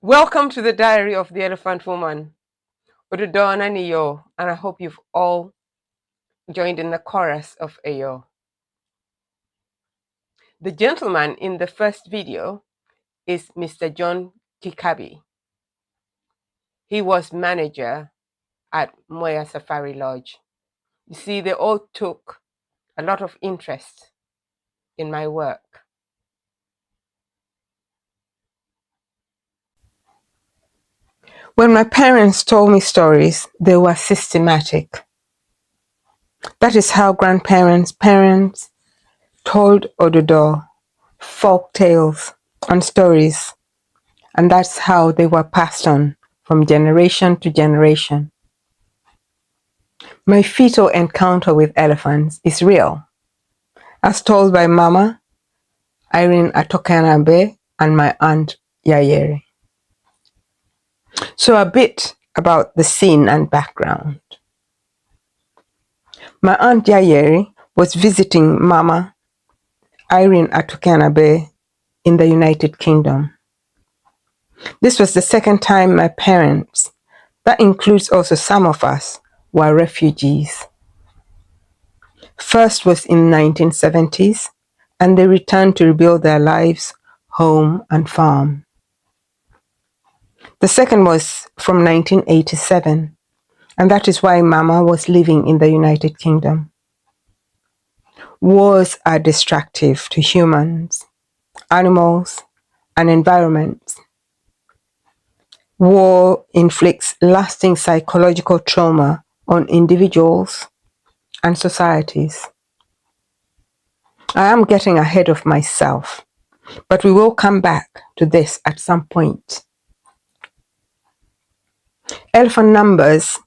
Welcome to the Diary of the Elephant Woman, Ududon and Iyo, and I hope you've all joined in the chorus of Iyo. The gentleman in the first video is Mr. John Kikabi. He was manager at Moya Safari Lodge. You see, they all took a lot of interest in my work. When my parents told me stories, they were systematic. That is how grandparents, parents told Ododo folk tales and stories, and that's how they were passed on from generation to generation. My fetal encounter with elephants is real, as told by Mama Irene Atokanabe and my aunt Yayeri. So a bit about the scene and background. My aunt Yayeri was visiting Mama Irene Atokanabe in the United Kingdom. This was the second time my parents, that includes also some of us, were refugees. First was in 1970s, and they returned to rebuild their lives, home and farm. The second was from 1987, and that is why Mama was living in the United Kingdom. Wars are destructive to humans, animals, and environments. War inflicts lasting psychological trauma on individuals and societies. I am getting ahead of myself, but we will come back to this at some point. Elephant numbers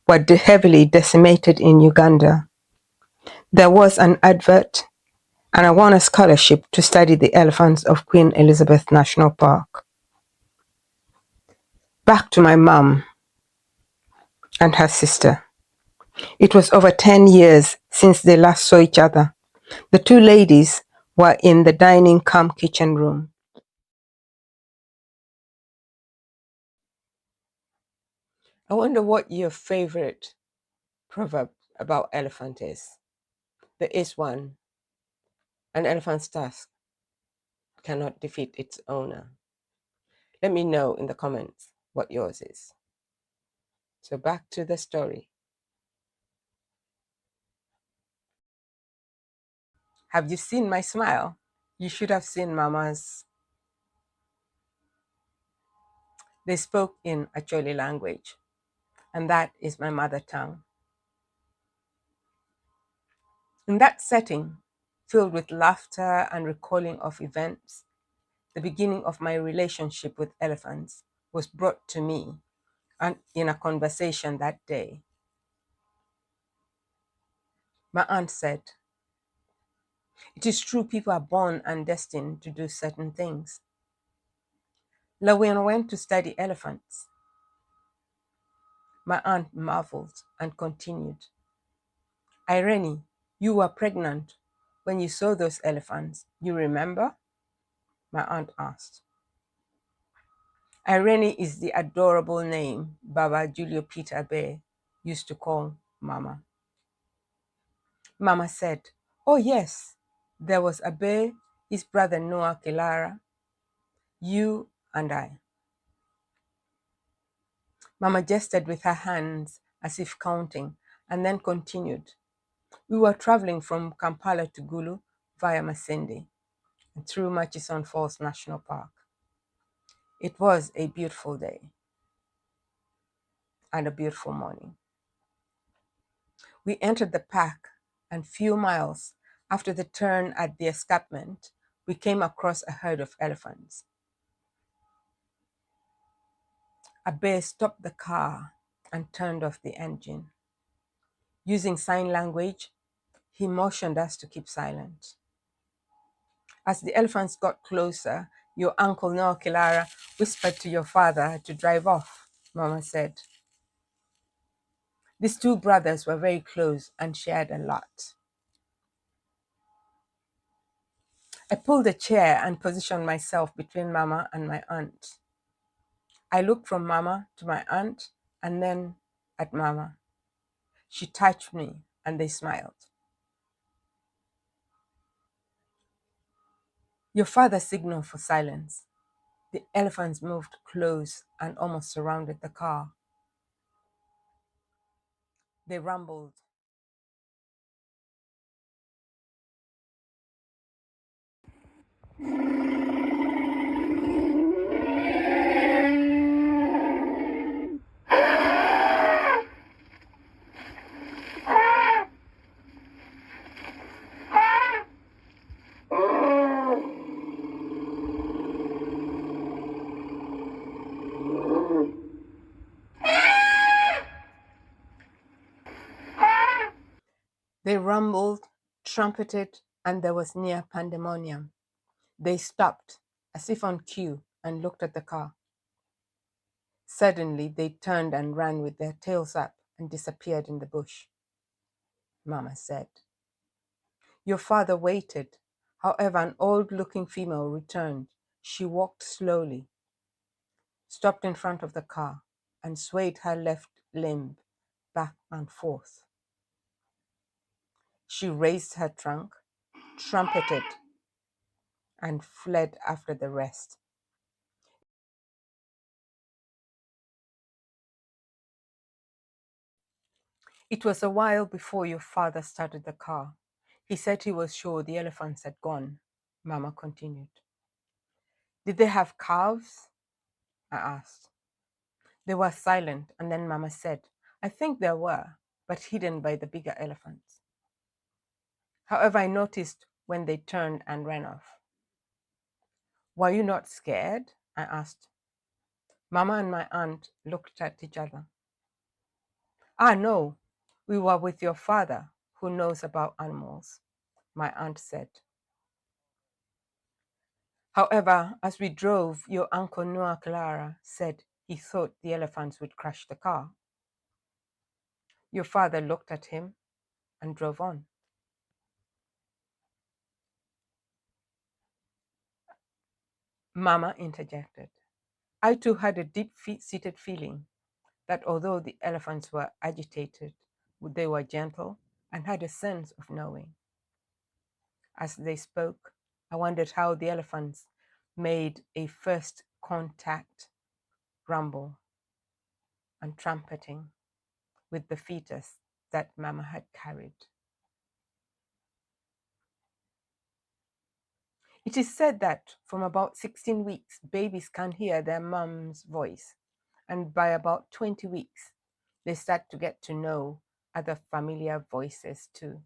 were heavily decimated in Uganda. There was an advert, and I won a scholarship to study the elephants of Queen Elizabeth National Park. Back to my mum and her sister. It was over 10 years since they last saw each other. The two ladies were in the dining cum kitchen room. I wonder what your favorite proverb about elephant is. There is one. An elephant's tusk cannot defeat its owner. Let me know in the comments what yours is. So back to the story. Have you seen my smile? You should have seen Mama's. They spoke in Acholi language, and that is my mother tongue. In that setting, filled with laughter and recalling of events, the beginning of my relationship with elephants was brought to me and in a conversation that day. My aunt said, "It is true people are born and destined to do certain things." Lawin went to study elephants. My aunt marveled and continued, "Irene, you were pregnant when you saw those elephants. You remember?" My aunt asked. Irene is the adorable name Baba Julio Peter Bear used to call Mama. Mama said, "Oh yes, there was Abe, his brother Noah Kilara, you and I." Mama gestured with her hands as if counting, and then continued. "We were traveling from Kampala to Gulu via Masindi and through Murchison Falls National Park. It was a beautiful day and a beautiful morning. We entered the park, and few miles after the turn at the escarpment, we came across a herd of elephants. Abe stopped the car and turned off the engine. Using sign language, he motioned us to keep silent. As the elephants got closer, your uncle Noah Kilara whispered to your father to drive off, Mama said. These two brothers were very close and shared a lot. I pulled a chair and positioned myself between Mama and my aunt. I looked from Mama to my aunt and then at Mama. She touched me and they smiled. Your father signaled for silence. The elephants moved close and almost surrounded the car. They rumbled. They rumbled, trumpeted, and there was near pandemonium. They stopped, as if on cue, and looked at the car. Suddenly, they turned and ran with their tails up and disappeared in the bush. Mama said. Your father waited. However, an old-looking female returned. She walked slowly, stopped in front of the car, and swayed her left limb back and forth. She raised her trunk, trumpeted, and fled after the rest. It was a while before your father started the car. He said he was sure the elephants had gone. Mama continued. Did they have calves? I asked. They were silent, and then Mama said, I think there were, but hidden by the bigger elephants. However, I noticed when they turned and ran off. Were you not scared? I asked. Mama and my aunt looked at each other. Ah, no, we were with your father, who knows about animals, my aunt said. However, as we drove, your uncle Noah Clara said he thought the elephants would crash the car. Your father looked at him and drove on. Mama interjected. I too had a deep-seated feeling that although the elephants were agitated, they were gentle and had a sense of knowing. As they spoke, I wondered how the elephants made a first contact rumble and trumpeting with the fetus that Mama had carried. It is said that from about 16 weeks, babies can hear their mom's voice, and by about 20 weeks, they start to get to know other familiar voices too.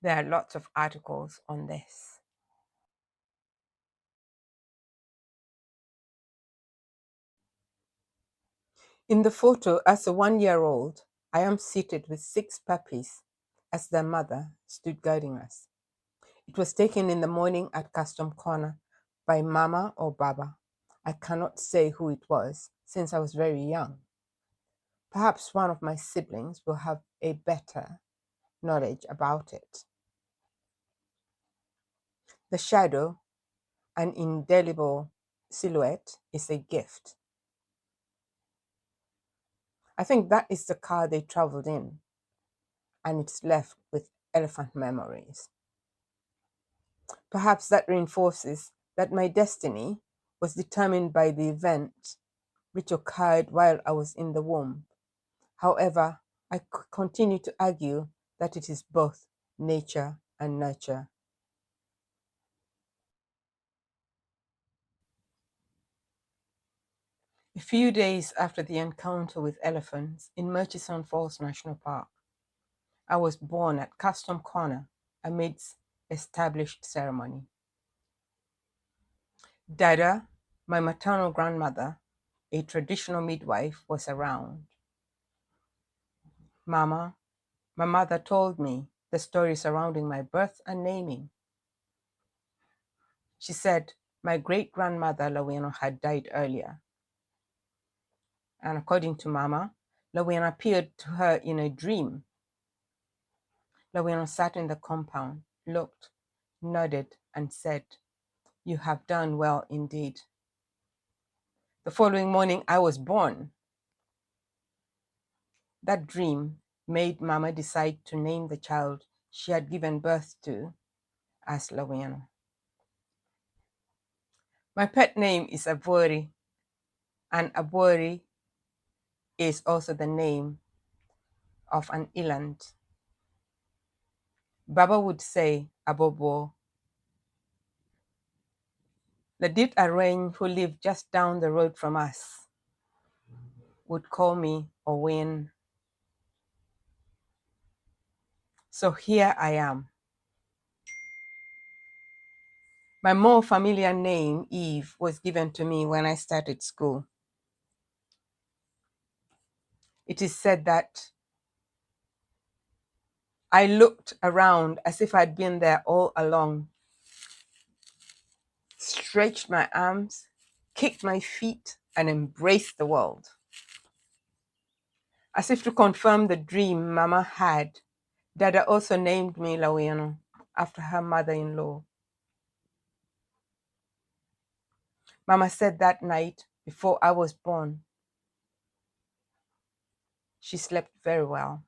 There are lots of articles on this. In the photo, as a 1-year-old, I am seated with 6 puppies as their mother stood guiding us. It was taken in the morning at Custom Corner by Mama or Baba. I cannot say who it was since I was very young. Perhaps one of my siblings will have a better knowledge about it. The shadow, an indelible silhouette, is a gift. I think that is the car they traveled in, and it's left with elephant memories. Perhaps that reinforces that my destiny was determined by the event which occurred while I was in the womb. However, I continue to argue that it is both nature and nurture. A few days after the encounter with elephants in Murchison Falls National Park, I was born at Custom Corner amidst established ceremony. Dada, my maternal grandmother, a traditional midwife, was around. Mama, my mother told me the story surrounding my birth and naming. She said my great-grandmother Lawena had died earlier. And according to Mama, Lawena appeared to her in a dream. Lawena sat in the compound, looked, nodded, and said, "You have done well indeed." The following morning, I was born. That dream made Mama decide to name the child she had given birth to as Lawiano. My pet name is Abori, and Abori is also the name of an eland. Baba would say Abobo. The dude Arrain, who lived just down the road from us, would call me Owen. So here I am. My more familiar name, Eve, was given to me when I started school. It is said that I looked around as if I'd been there all along, stretched my arms, kicked my feet, and embraced the world. As if to confirm the dream Mama had, Dada also named me Lawiano after her mother-in-law. Mama said that night, before I was born, she slept very well.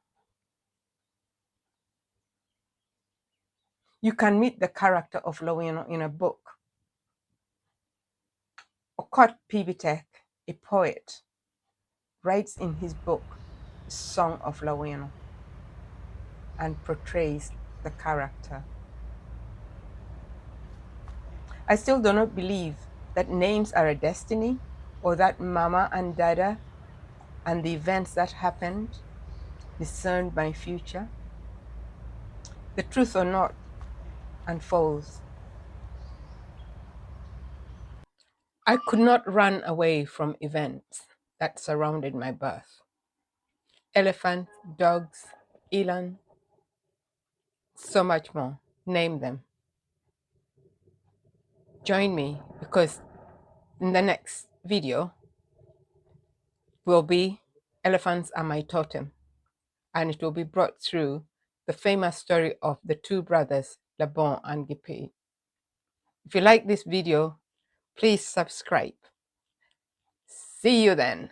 You can meet the character of Lawiano in a book. Okot Pibitek, a poet, writes in his book, Song of Lawiano, and portrays the character. I still do not believe that names are a destiny, or that Mama and Dada and the events that happened discerned my future. The truth or not unfolds. I could not run away from events that surrounded my birth. Elephants, dogs, eland, so much more. Name them. Join me, because in the next video will be Elephants Are My Totem, and it will be brought through the famous story of the two brothers, Labon and Gipe. If you like this video, please subscribe. See you then.